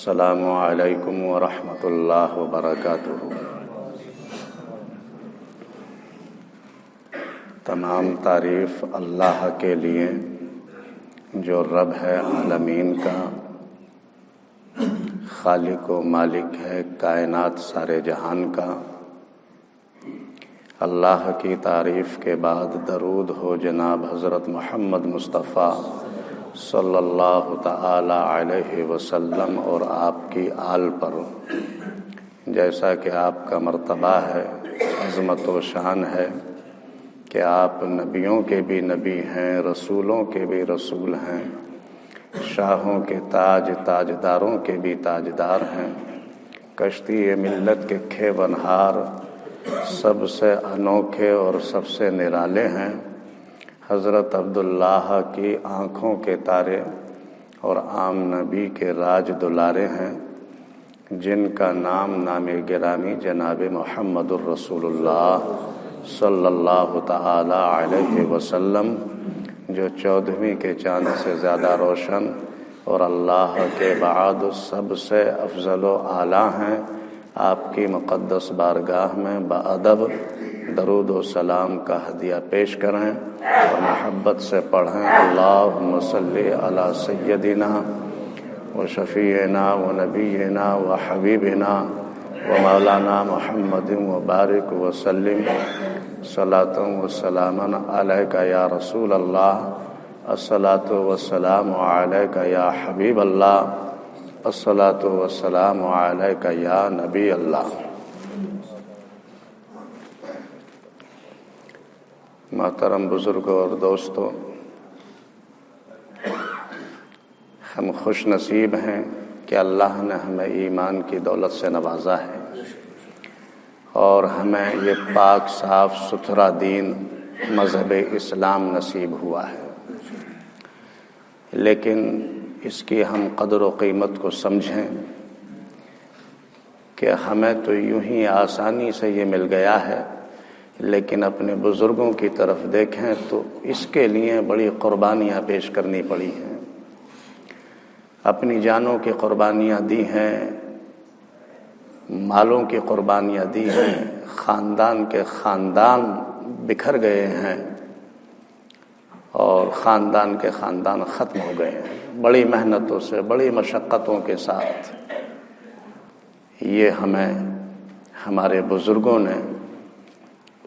السلام علیکم ورحمۃ اللہ وبرکاتہ۔ تمام تعریف اللہ کے لیے جو رب ہے عالمین کا، خالق و مالک ہے کائنات سارے جہان کا۔ اللہ کی تعریف کے بعد درود ہو جناب حضرت محمد مصطفیٰ صلی اللہ تعالی علیہ وسلم اور آپ کی آل پر، جیسا کہ آپ کا مرتبہ ہے، عظمت و شان ہے کہ آپ نبیوں کے بھی نبی ہیں، رسولوں کے بھی رسول ہیں، شاہوں کے تاجداروں کے بھی تاجدار ہیں، کشتی ملت کے کھے بنہار، سب سے انوکھے اور سب سے نرالے ہیں۔ حضرت عبداللہ کی آنکھوں کے تارے اور عام نبی کے راج دلارے ہیں، جن کا نام گرامی جناب محمد الرسول اللہ صلی اللہ تعالی علیہ وسلم، جو 14ویں کے چاند سے زیادہ روشن اور اللہ کے بعد سب سے افضل و اعلیٰ ہیں۔ آپ کی مقدس بارگاہ میں بادب درود و سلام کا ہدیہ پیش کریں اور محبت سے پڑھیں۔ اللہم صلی علی سیدنا و شفیعنا و نبینا و حبیبنا و مولانا محمد و بارک و سلم صلاۃ و سلاما علیک یا رسول اللہ، الصلاۃ والسلام علیک یا حبیب اللہ، الصلاۃ والسلام علیک یا نبی اللہ۔ محترم بزرگوں اور دوستوں، ہم خوش نصیب ہیں کہ اللہ نے ہمیں ایمان کی دولت سے نوازا ہے اور ہمیں یہ پاک صاف ستھرا دین مذہب اسلام نصیب ہوا ہے، لیکن اس کی ہم قدر و قیمت کو سمجھیں کہ ہمیں تو یوں ہی آسانی سے یہ مل گیا ہے، لیکن اپنے بزرگوں کی طرف دیکھیں تو اس کے لیے بڑی قربانیاں پیش کرنی پڑی ہیں، اپنی جانوں کی قربانیاں دی ہیں، مالوں کی قربانیاں دی ہیں، خاندان کے خاندان بکھر گئے ہیں اور خاندان کے خاندان ختم ہو گئے ہیں، بڑی محنتوں سے، بڑی مشقتوں کے ساتھ یہ ہمیں ہمارے بزرگوں نے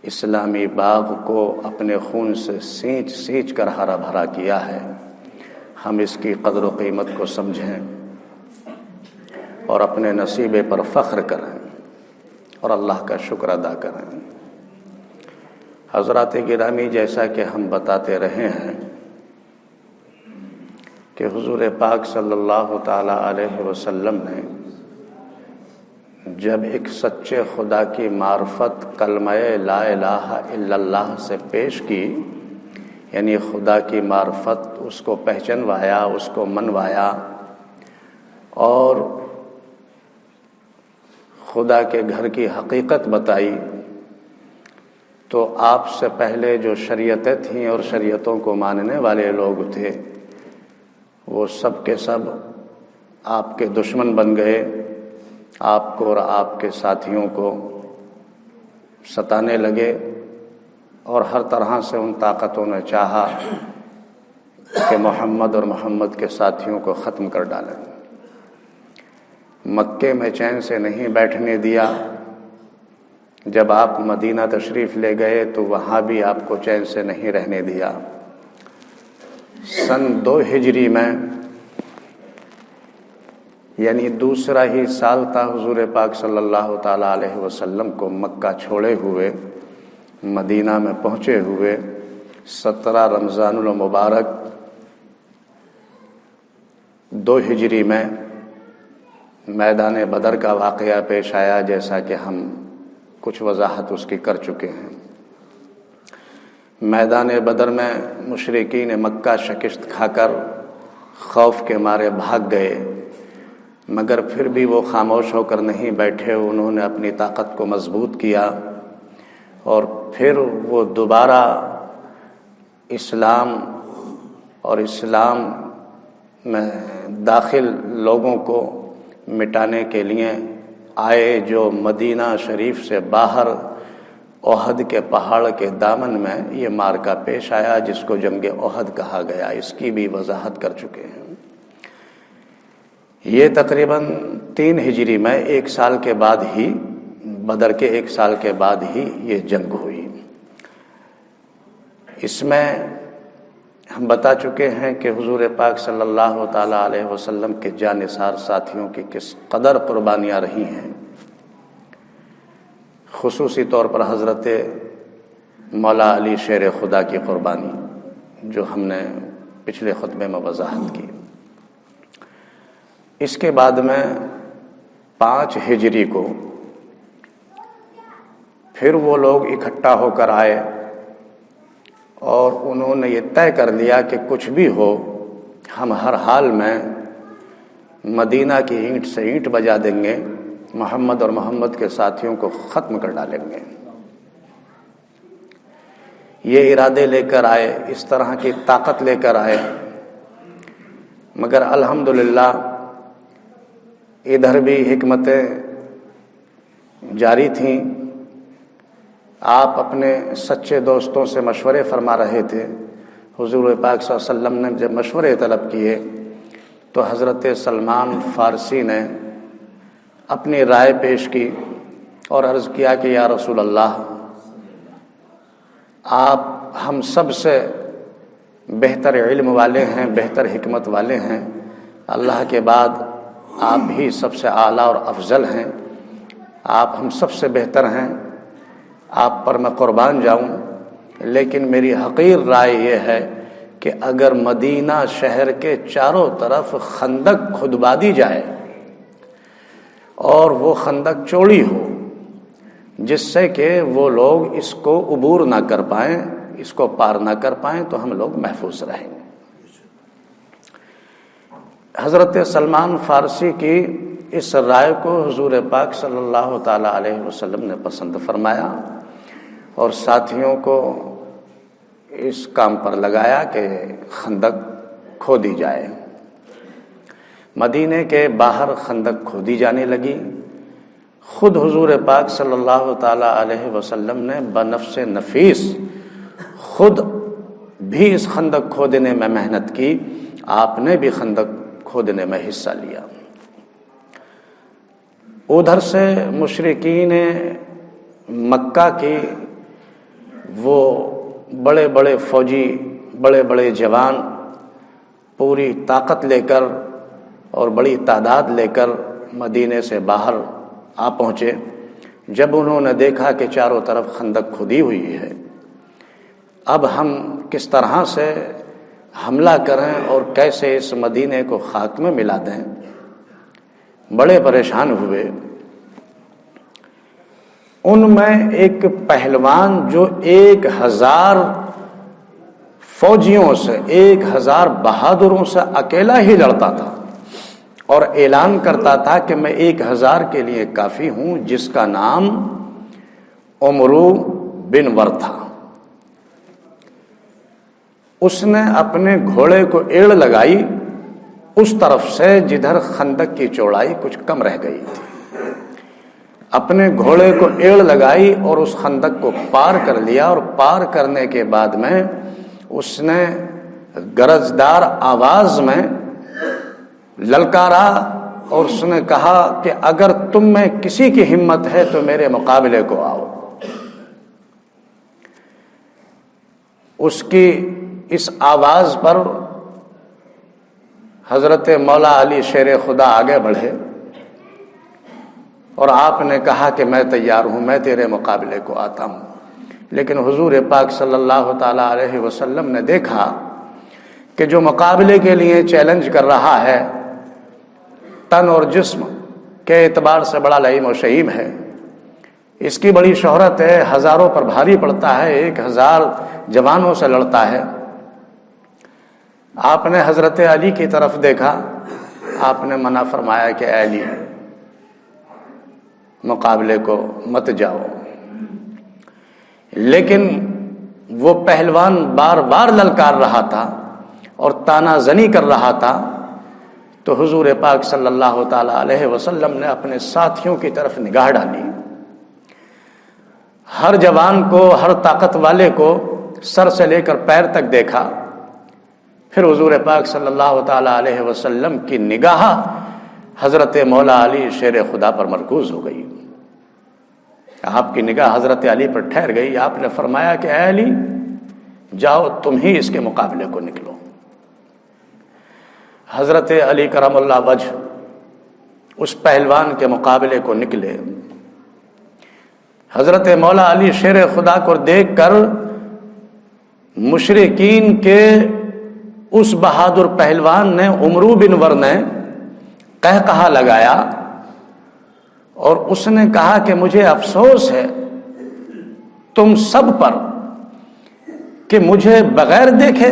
اسلامی باغ کو اپنے خون سے سینچ سینچ کر ہرا بھرا کیا ہے۔ ہم اس کی قدر و قیمت کو سمجھیں اور اپنے نصیبے پر فخر کریں اور اللہ کا شکر ادا کریں۔ حضرات گرامی، جیسا کہ ہم بتاتے رہے ہیں کہ حضور پاک صلی اللہ تعالی علیہ وسلم نے جب ایک سچے خدا کی معرفت کلمہ لا الہ الا اللہ سے پیش کی، یعنی خدا کی معرفت اس کو پہچنوایا، اس کو منوایا اور خدا کے گھر کی حقیقت بتائی، تو آپ سے پہلے جو شریعتیں تھیں اور شریعتوں کو ماننے والے لوگ تھے، وہ سب کے سب آپ کے دشمن بن گئے، آپ کو اور آپ کے ساتھیوں کو ستانے لگے اور ہر طرح سے ان طاقتوں نے چاہا کہ محمد اور محمد کے ساتھیوں کو ختم کر ڈالیں۔ مکے میں چین سے نہیں بیٹھنے دیا، جب آپ مدینہ تشریف لے گئے تو وہاں بھی آپ کو چین سے نہیں رہنے دیا۔ سن 2 ہجری میں، یعنی دوسرا ہی سال تھا حضور پاک صلی اللہ تعالی علیہ وسلم کو مکہ چھوڑے ہوئے، مدینہ میں پہنچے ہوئے، 17 رمضان المبارک 2 ہجری میں میدان بدر کا واقعہ پیش آیا، جیسا کہ ہم کچھ وضاحت اس کی کر چکے ہیں۔ میدان بدر میں مشرکین مکہ شکست کھا کر خوف کے مارے بھاگ گئے، مگر پھر بھی وہ خاموش ہو کر نہیں بیٹھے، انہوں نے اپنی طاقت کو مضبوط کیا اور پھر وہ دوبارہ اسلام اور اسلام میں داخل لوگوں کو مٹانے کے لیے آئے، جو مدینہ شریف سے باہر احد کے پہاڑ کے دامن میں یہ معرکہ پیش آیا جس کو جنگ احد کہا گیا، اس کی بھی وضاحت کر چکے ہیں۔ یہ تقریباً 3 ہجری میں 1 سال کے بعد ہی، بدر کے 1 سال کے بعد ہی یہ جنگ ہوئی۔ اس میں ہم بتا چکے ہیں کہ حضور پاک صلی اللہ تعالیٰ علیہ وسلم کے جانثار ساتھیوں کی کس قدر قربانیاں رہی ہیں، خصوصی طور پر حضرت مولا علی شیر خدا کی قربانی جو ہم نے پچھلے خطبے میں وضاحت کی۔ اس کے بعد میں 5 ہجری کو پھر وہ لوگ اکٹھا ہو کر آئے اور انہوں نے یہ طے کر لیا کہ کچھ بھی ہو ہم ہر حال میں مدینہ کی اینٹ سے اینٹ بجا دیں گے، محمد اور محمد کے ساتھیوں کو ختم کر ڈالیں گے۔ یہ ارادے لے کر آئے، اس طرح کی طاقت لے کر آئے، مگر الحمدللہ ادھر بھی حکمتیں جاری تھیں۔ آپ اپنے سچے دوستوں سے مشورے فرما رہے تھے۔ حضور پاک صلی اللہ علیہ وسلم نے جب مشورے طلب کیے تو حضرت سلمان فارسی نے اپنی رائے پیش کی اور عرض کیا کہ یا رسول اللہ، آپ ہم سب سے بہتر علم والے ہیں، بہتر حکمت والے ہیں، اللہ کے بعد آپ ہی سب سے اعلیٰ اور افضل ہیں، آپ ہم سب سے بہتر ہیں، آپ پر میں قربان جاؤں، لیکن میری حقیر رائے یہ ہے کہ اگر مدینہ شہر کے چاروں طرف خندق کھدوا دی جائے اور وہ خندق چوڑی ہو جس سے کہ وہ لوگ اس کو عبور نہ کر پائیں، اس کو پار نہ کر پائیں، تو ہم لوگ محفوظ رہیں گے۔ حضرت سلمان فارسی کی اس رائے کو حضور پاک صلی اللہ تعالیٰ علیہ وسلم نے پسند فرمایا اور ساتھیوں کو اس کام پر لگایا کہ خندق کھودی جائے۔ مدینے کے باہر خندق کھودی جانے لگی۔ خود حضور پاک صلی اللہ تعالیٰ علیہ وسلم نے بنفس نفیس خود بھی اس خندق کھودنے میں محنت کی، آپ نے بھی خندق کھودنے میں حصہ لیا۔ ادھر سے مشرکین مکہ کی وہ بڑے بڑے فوجی، بڑے بڑے جوان پوری طاقت لے کر اور بڑی تعداد لے کر مدینے سے باہر آ پہنچے۔ جب انہوں نے دیکھا کہ چاروں طرف خندق کھودی ہوئی ہے، اب ہم کس طرح سے حملہ کریں اور کیسے اس مدینے کو خاک میں ملا دیں، بڑے پریشان ہوئے۔ ان میں ایک پہلوان جو 1000 فوجیوں سے، 1000 بہادروں سے اکیلا ہی لڑتا تھا اور اعلان کرتا تھا کہ میں 1000 کے لیے کافی ہوں، جس کا نام عمرو بن ور تھا۔ اس نے اپنے گھوڑے کو ایڑ لگائی اس طرف سے جدھر خندق کی چوڑائی کچھ کم رہ گئی تھی، اپنے گھوڑے کو ایڑ لگائی اور اس خندق کو پار کر لیا، اور پار کرنے کے بعد میں اس نے گرجدار آواز میں للکارا اور اس نے کہا کہ اگر تم میں کسی کی ہمت ہے تو میرے مقابلے کو آؤ۔ اس کی اس آواز پر حضرت مولا علی شیر خدا آگے بڑھے اور آپ نے کہا کہ میں تیار ہوں، میں تیرے مقابلے کو آتا ہوں۔ لیکن حضور پاک صلی اللہ تعالیٰ علیہ وسلم نے دیکھا کہ جو مقابلے کے لیے چیلنج کر رہا ہے تن اور جسم کے اعتبار سے بڑا لئیم و شہیم ہے، اس کی بڑی شہرت ہے، ہزاروں پر بھاری پڑتا ہے، 1000 جوانوں سے لڑتا ہے۔ آپ نے حضرت علی کی طرف دیکھا، آپ نے منع فرمایا کہ اے علی مقابلے کو مت جاؤ۔ لیکن وہ پہلوان بار بار للکار رہا تھا اور تانا زنی کر رہا تھا تو حضور پاک صلی اللہ تعالی علیہ وسلم نے اپنے ساتھیوں کی طرف نگاہ ڈالی. ہر جوان کو، ہر طاقت والے کو سر سے لے کر پیر تک دیکھا. پھر حضور پاک صلی اللہ تعالی علیہ وسلم کی نگاہ حضرت مولا علی شیر خدا پر مرکوز ہو گئی. آپ کی نگاہ حضرت علی پر ٹھہر گئی. آپ نے فرمایا کہ اے علی، جاؤ تم ہی اس کے مقابلے کو نکلو. حضرت علی کرم اللہ وجہ اس پہلوان کے مقابلے کو نکلے. حضرت مولا علی شیر خدا کو دیکھ کر مشرکین کے اس بہادر پہلوان نے، عمرو بن ور نے قہقہا لگایا اور اس نے کہا کہ مجھے افسوس ہے تم سب پر کہ مجھے بغیر دیکھے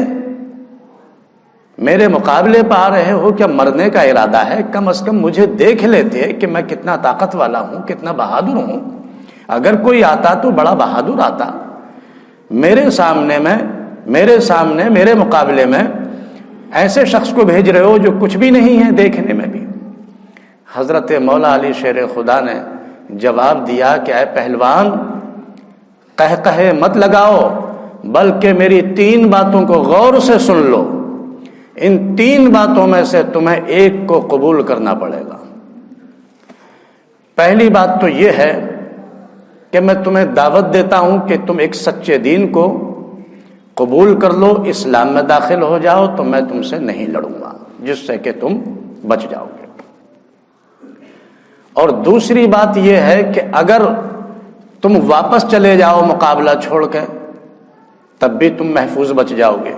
میرے مقابلے پہ آ رہے ہو. کیا مرنے کا ارادہ ہے؟ کم از کم مجھے دیکھ لیتے کہ میں کتنا طاقت والا ہوں، کتنا بہادر ہوں. اگر کوئی آتا تو بڑا بہادر آتا. میرے سامنے میرے مقابلے میں ایسے شخص کو بھیج رہے ہو جو کچھ بھی نہیں ہے دیکھنے میں بھی. حضرت مولا علی شیر خدا نے جواب دیا کہ اے پہلوان، قہقہے مت لگاؤ، بلکہ میری 3 باتوں کو غور سے سن لو. ان 3 باتوں میں سے تمہیں ایک کو قبول کرنا پڑے گا. پہلی بات تو یہ ہے کہ میں تمہیں دعوت دیتا ہوں کہ تم ایک سچے دین کو قبول کر لو، اسلام میں داخل ہو جاؤ تو میں تم سے نہیں لڑوں گا، جس سے کہ تم بچ جاؤ گے. اور دوسری بات یہ ہے کہ اگر تم واپس چلے جاؤ مقابلہ چھوڑ کے تب بھی تم محفوظ بچ جاؤ گے.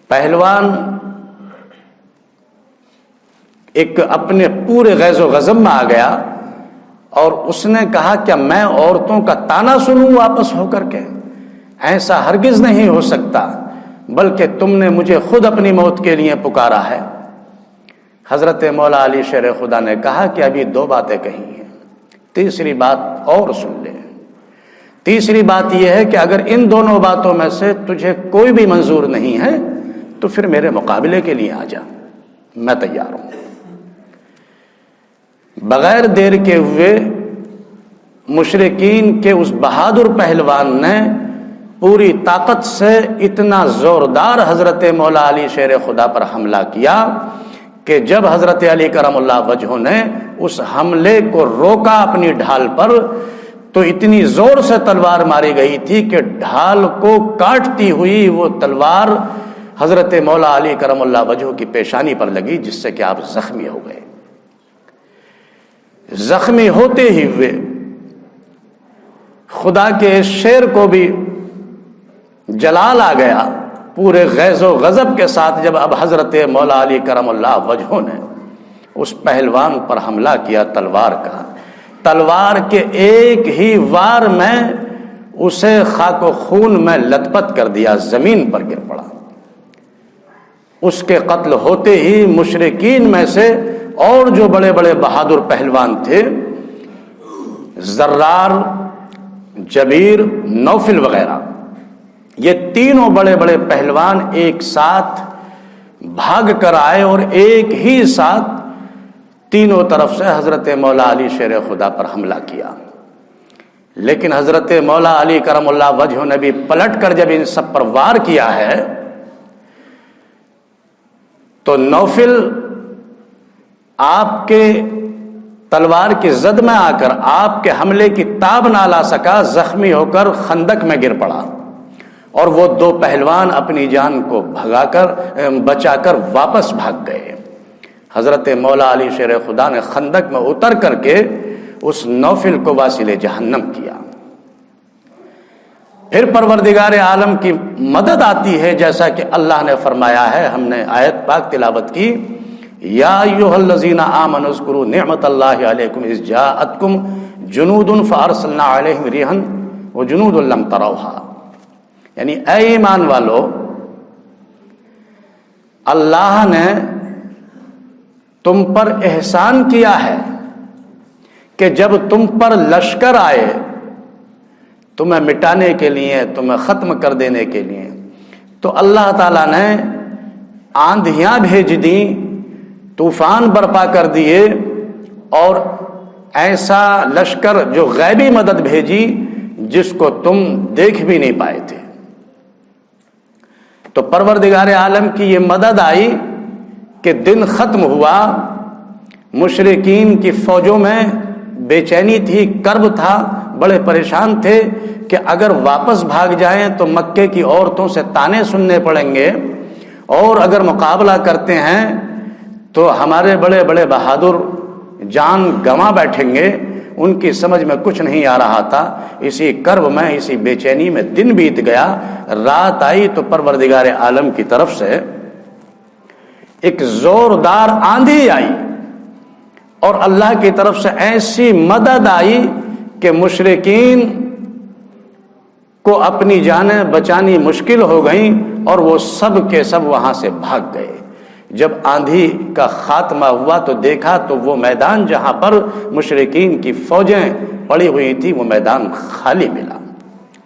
پہلوان ایک اپنے پورے غیظ و غضب میں آ گیا اور اس نے کہا کہ میں عورتوں کا طعنہ سنوں واپس ہو کر کے؟ ایسا ہرگز نہیں ہو سکتا، بلکہ تم نے مجھے خود اپنی موت کے لیے پکارا ہے. حضرت مولا علی شیر خدا نے کہا کہ ابھی 2 باتیں کہی ہیں، تیسری بات اور سن لے. تیسری بات یہ ہے کہ اگر ان دونوں باتوں میں سے تجھے کوئی بھی منظور نہیں ہے تو پھر میرے مقابلے کے لیے آ جا، میں تیار ہوں. بغیر دیر کے ہوئے مشرکین کے اس بہادر پہلوان نے پوری طاقت سے اتنا زوردار حضرت مولا علی شیر خدا پر حملہ کیا کہ جب حضرت علی کرم اللہ وجہ نے اس حملے کو روکا اپنی ڈھال پر تو اتنی زور سے تلوار ماری گئی تھی کہ ڈھال کو کاٹتی ہوئی وہ تلوار حضرت مولا علی کرم اللہ وجہ کی پیشانی پر لگی، جس سے کہ آپ زخمی ہو گئے. زخمی ہوتے ہی ہوئے خدا کے شیر کو بھی جلال آ گیا پورے غیظ و غضب کے ساتھ. جب اب حضرت مولا علی کرم اللہ وجہ نے اس پہلوان پر حملہ کیا تلوار کے ایک ہی وار میں اسے خاک و خون میں لت پت کر دیا، زمین پر گر پڑا. اس کے قتل ہوتے ہی مشرکین میں سے اور جو بڑے بڑے بہادر پہلوان تھے، زرار، جبیر، نوفل وغیرہ، یہ تینوں بڑے بڑے پہلوان ایک ساتھ بھاگ کر آئے اور ایک ہی ساتھ تینوں طرف سے حضرت مولا علی شیر خدا پر حملہ کیا. لیکن حضرت مولا علی کرم اللہ وجہ نے بھی پلٹ کر جب ان سب پر وار کیا ہے تو نوفل آپ کے تلوار کی زد میں آ کر آپ کے حملے کی تاب نہ لا سکا، زخمی ہو کر خندق میں گر پڑا. اور وہ 2 پہلوان اپنی جان کو بچا کر واپس بھاگ گئے. حضرت مولا علی شیر خدا نے خندق میں اتر کر کے اس نوفل کو واصل جہنم کیا. پھر پروردگار عالم کی مدد آتی ہے، جیسا کہ اللہ نے فرمایا ہے. ہم نے آیت پاک تلاوت کی، یا ایھا الذین آمنوا اذکروا نعمت اللہ علیکم اذ جاءتکم جنود فارسلنا علیہم ریحا وجنود لم تروها. یعنی اے ایمان والو، اللہ نے تم پر احسان کیا ہے کہ جب تم پر لشکر آئے تمہیں مٹانے کے لیے، تمہیں ختم کر دینے کے لیے، تو اللہ تعالیٰ نے آندھیاں بھیج دیں، طوفان برپا کر دیے، اور ایسا لشکر جو غیبی مدد بھیجی جس کو تم دیکھ بھی نہیں پائے تھے۔ تو پروردگار عالم کی یہ مدد آئی کہ دن ختم ہوا، مشرکین کی فوجوں میں بے چینی تھی، کرب تھا، بڑے پریشان تھے کہ اگر واپس بھاگ جائیں تو مکے کی عورتوں سے طعنے سننے پڑیں گے، اور اگر مقابلہ کرتے ہیں تو ہمارے بڑے بڑے بہادر جان گنوا بیٹھیں گے۔ ان کی سمجھ میں کچھ نہیں آ رہا تھا، اسی کرب میں، اسی بے چینی میں دن بیت گیا، رات آئی تو پروردگار عالم کی طرف سے ایک زوردار آندھی آئی، اور اللہ کی طرف سے ایسی مدد آئی کہ مشرکین کو اپنی جانیں بچانی مشکل ہو گئیں، اور وہ سب کے سب وہاں سے بھاگ گئے۔ جب آندھی کا خاتمہ ہوا تو دیکھا تو وہ میدان جہاں پر مشرکین کی فوجیں پڑی ہوئی تھی وہ میدان خالی ملا۔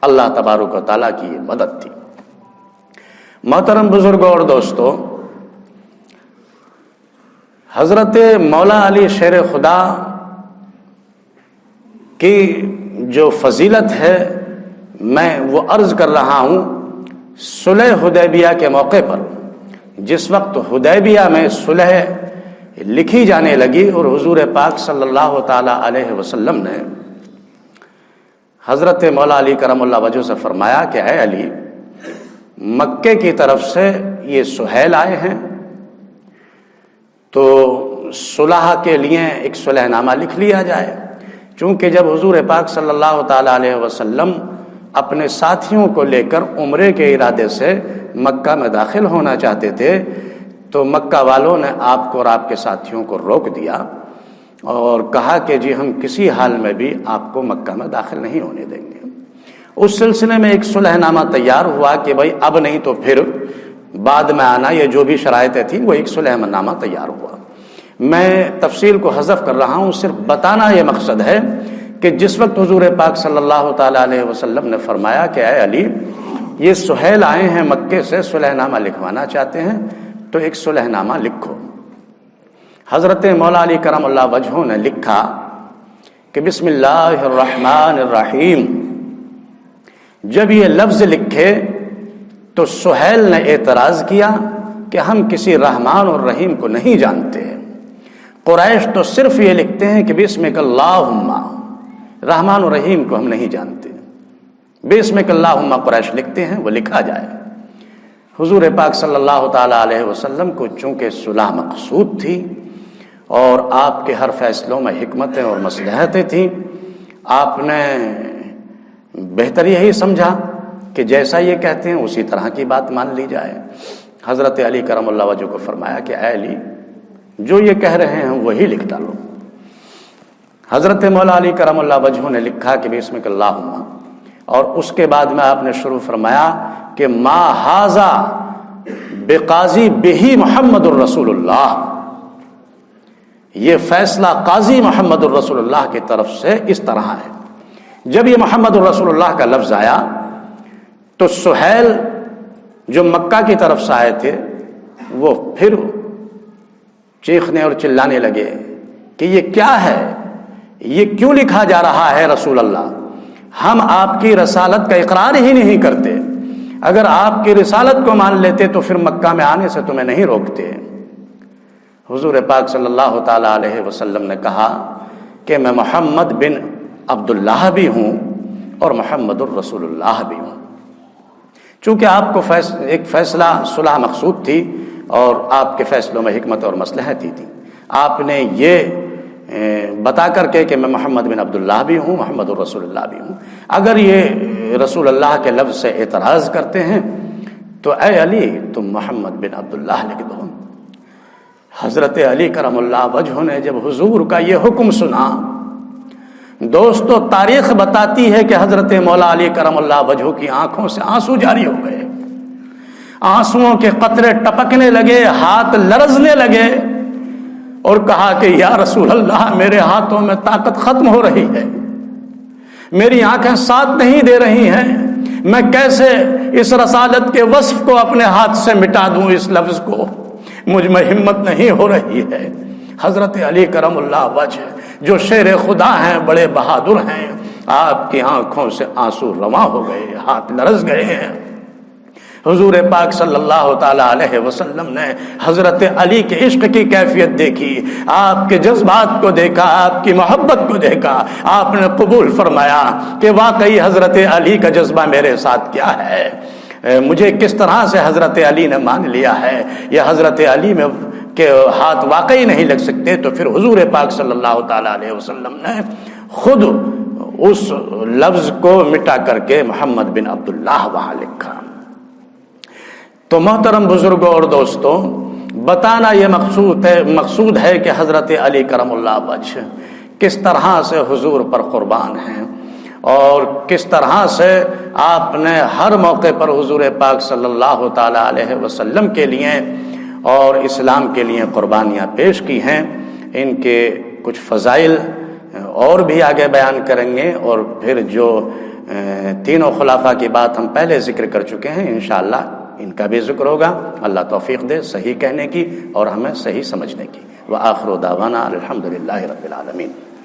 اللہ تبارک و تعالیٰ کی یہ مدد تھی۔ محترم بزرگوں اور دوستو، حضرت مولا علی شیر خدا کی جو فضیلت ہے میں وہ عرض کر رہا ہوں۔ صلح حدیبیہ کے موقع پر جس وقت حدیبیہ میں صلح لکھی جانے لگی اور حضور پاک صلی اللہ تعالی علیہ وسلم نے حضرت مولا علی کرم اللہ وجہہ سے فرمایا کہ اے علی، مکے کی طرف سے یہ سہیل آئے ہیں، تو صلح کے لیے ایک صلح نامہ لکھ لیا جائے۔ چونکہ جب حضور پاک صلی اللہ تعالی علیہ وسلم اپنے ساتھیوں کو لے کر عمرے کے ارادے سے مکہ میں داخل ہونا چاہتے تھے تو مکہ والوں نے آپ کو اور آپ کے ساتھیوں کو روک دیا اور کہا کہ جی ہم کسی حال میں بھی آپ کو مکہ میں داخل نہیں ہونے دیں گے۔ اس سلسلے میں ایک صلح نامہ تیار ہوا کہ بھائی اب نہیں تو پھر بعد میں آنا، یہ جو بھی شرائطیں تھیں وہ ایک صلح نامہ تیار ہوا۔ میں تفصیل کو حذف کر رہا ہوں، صرف بتانا یہ مقصد ہے کہ جس وقت حضور پاک صلی اللہ تعالی علیہ وسلم نے فرمایا کہ اے علی، یہ سہیل آئے ہیں مکے سے، صلح نامہ لکھوانا چاہتے ہیں، تو ایک صلح نامہ لکھو۔ حضرت مولا علی کرم اللہ وجہہ نے لکھا کہ بسم اللہ الرحمن الرحیم۔ جب یہ لفظ لکھے تو سہیل نے اعتراض کیا کہ ہم کسی رحمان اور رحیم کو نہیں جانتے، قریش تو صرف یہ لکھتے ہیں کہ بسمک اللہم، رحمان و رحیم کو ہم نہیں جانتے، بسمک اللہم قریش لکھتے ہیں، وہ لکھا جائے۔ حضور پاک صلی اللہ تعالی علیہ وسلم کو چونکہ صلح مقصود تھی اور آپ کے ہر فیصلوں میں حکمتیں اور مصلحتیں تھیں، آپ نے بہتر یہی سمجھا کہ جیسا یہ کہتے ہیں اسی طرح کی بات مان لی جائے۔ حضرت علی کرم اللہ وجہ کو فرمایا کہ اے علی، جو یہ کہہ رہے ہیں وہی لکھ ڈالو۔ حضرت مولا علی کرم اللہ وجہ نے لکھا کہ بسمک اللہم، اور اس کے بعد میں آپ نے شروع فرمایا کہ ما ھذا بقاضی بہ محمد الرسول اللہ، یہ فیصلہ قاضی محمد الرسول اللہ کی طرف سے اس طرح ہے۔ جب یہ محمد الرسول اللہ کا لفظ آیا تو سہیل جو مکہ کی طرف سے آئے تھے وہ پھر چیخنے اور چلانے لگے کہ یہ کیا ہے، یہ کیوں لکھا جا رہا ہے رسول اللہ، ہم آپ کی رسالت کا اقرار ہی نہیں کرتے، اگر آپ کی رسالت کو مان لیتے تو پھر مکہ میں آنے سے تمہیں نہیں روکتے۔ حضور پاک صلی اللہ تعالی علیہ وسلم نے کہا کہ میں محمد بن عبداللہ بھی ہوں اور محمد الرسول اللہ بھی ہوں۔ چونکہ آپ کو ایک فیصلہ صلح مقصود تھی اور آپ کے فیصلوں میں حکمت اور مصلحت ہی تھی، آپ نے یہ بتا کر کے کہ میں محمد بن عبداللہ بھی ہوں، محمد الرسول اللہ بھی ہوں، اگر یہ رسول اللہ کے لفظ سے اعتراض کرتے ہیں تو اے علی تم محمد بن عبداللہ لکھ دو۔ حضرت علی کرم اللہ وجہ نے جب حضور کا یہ حکم سنا، دوستو تاریخ بتاتی ہے کہ حضرت مولا علی کرم اللہ وجہ کی آنکھوں سے آنسو جاری ہو گئے، آنسوؤں کے قطرے ٹپکنے لگے، ہاتھ لرزنے لگے، اور کہا کہ یا رسول اللہ، میرے ہاتھوں میں طاقت ختم ہو رہی ہے، میری آنکھیں ساتھ نہیں دے رہی ہیں، میں کیسے اس رسالت کے وصف کو اپنے ہاتھ سے مٹا دوں، اس لفظ کو۔ مجھ میں ہمت نہیں ہو رہی ہے۔ حضرت علی کرم اللہ وجہ جو شیر خدا ہیں، بڑے بہادر ہیں، آپ کی آنکھوں سے آنسو رواں ہو گئے، ہاتھ لرز گئے ہیں۔ حضور پاک صلی اللہ تعالی علیہ وسلم نے حضرت علی کے عشق کی کیفیت دیکھی، آپ کے جذبات کو دیکھا، آپ کی محبت کو دیکھا، آپ نے قبول فرمایا کہ واقعی حضرت علی کا جذبہ میرے ساتھ کیا ہے، مجھے کس طرح سے حضرت علی نے مان لیا ہے، یہ حضرت علی میں کے ہاتھ واقعی نہیں لگ سکتے۔ تو پھر حضور پاک صلی اللہ تعالی علیہ وسلم نے خود اس لفظ کو مٹا کر کے محمد بن عبداللہ وہاں لکھا۔ تو محترم بزرگوں اور دوستوں، بتانا یہ مقصود ہے کہ حضرت علی کرم اللہ وجہ کس طرح سے حضور پر قربان ہیں، اور کس طرح سے آپ نے ہر موقع پر حضور پاک صلی اللہ تعالی علیہ وسلم کے لیے اور اسلام کے لیے قربانیاں پیش کی ہیں۔ ان کے کچھ فضائل اور بھی آگے بیان کریں گے، اور پھر جو تینوں خلافہ کی بات ہم پہلے ذکر کر چکے ہیں، انشاءاللہ ان کا بھی ذکر ہوگا۔ اللہ توفیق دے صحیح کہنے کی اور ہمیں صحیح سمجھنے کی۔ وآخر دعوانا الحمدللہ رب العالمین۔